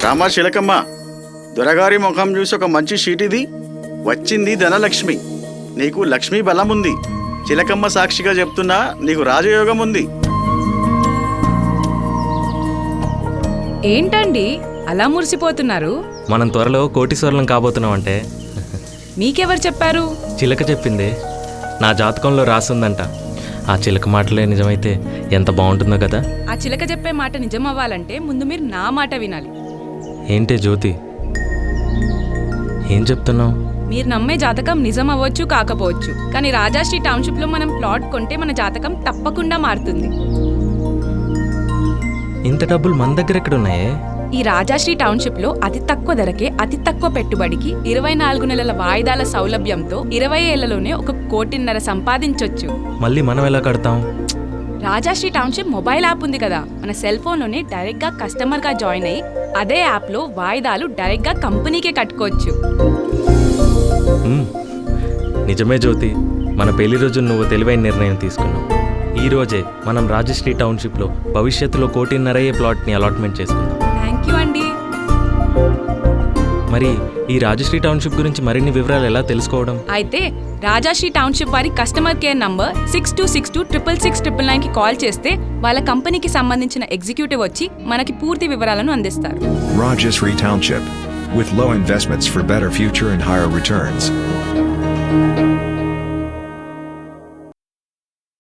రామా చిలకమ్మ, దొరగారి ముఖం చూసి ఒక మంచి షీటిది. వచ్చింది ధనలక్ష్మి, నీకు లక్ష్మీ బలం ఉంది. చిలకమ్మ సాక్షిగా చెప్తున్నా, నీకు రాజయోగం ఉంది. ఏంటండి అలా మురిసిపోతున్నారు? మనం త్వరలో కోటీశ్వరులం కాబోతున్నాం అంటే మీకెవరు చెప్పారు? చిలక చెప్పిందే. నా జాతకంలో రాసుందంట. ఆ చిలక మాటలే నిజమైతే ఎంత బాగుంటుందో కదా. ఆ చిలక చెప్పే మాట నిజం అవ్వాలంటే ముందు మీరు నా మాట వినాలి. ఏంటే జ్యోతి, ఏం చెప్తున్నావు? మీరు నమ్మే జాతకం నిజం అవ్వచ్చు కాకపోవచ్చు, కానీ రాజాశ్రీ టౌన్షిప్ లో మనం ప్లాట్ కొంటే మన జాతకం తప్పకుండా మారుతుంది. ఇంత డబ్బులు మన దగ్గర ఎక్కడున్నాయే? ఈ రాజాశ్రీ టౌన్షిప్ లో అతి తక్కువ ధరకే అతి తక్కువ పెట్టుబడికి 24 నెలల వాయిదాల సౌలభ్యంతో 20 ఏళ్లలోనే 1.5 కోటి సంపాదించొచ్చు. మళ్ళీ మనం ఎలా కడతాం? రాజాశ్రీ టౌన్షిప్ మొబైల్ యాప్ ఉంది కదా, మన సెల్ ఫోన్ లోనే డైరెక్ట్ గా కస్టమర్ గా జాయిన్ అయ్యి అదే యాప్ లో వాయిదాలు డైరెక్ట్ గా కంపెనీకే కట్టుకోవచ్చు. నిజమే జ్యోతి, మన పెళ్లి రోజు నువ్వు తెలివైన నిర్ణయం తీసుకున్నావు. ఈ రోజే మనం రాజశ్రీ టౌన్షిప్ లో భవిష్యత్తులో 1.5 కోటి ప్లాట్ ని అలాట్మెంట్ చేసుకుందాం. థ్యాంక్ యూ అండి. మరి ఈ రాజశ్రీ టౌన్షిప్ గురించి మరిన్ని వివరాలు ఎలా తెలుసుకోవడం? అయితే రాజాశ్రీ టౌన్షిప్ వారి కస్టమర్ కేర్ నంబర్ 6262666999 కి కాల్ చేస్తే వాళ్ళ కంపెనీకి సంబంధించిన ఎగ్జిక్యూటివ్ వచ్చి మనకి పూర్తి వివరాలను అందిస్తారు. Rajashree Township, with low investments for better future and higher returns.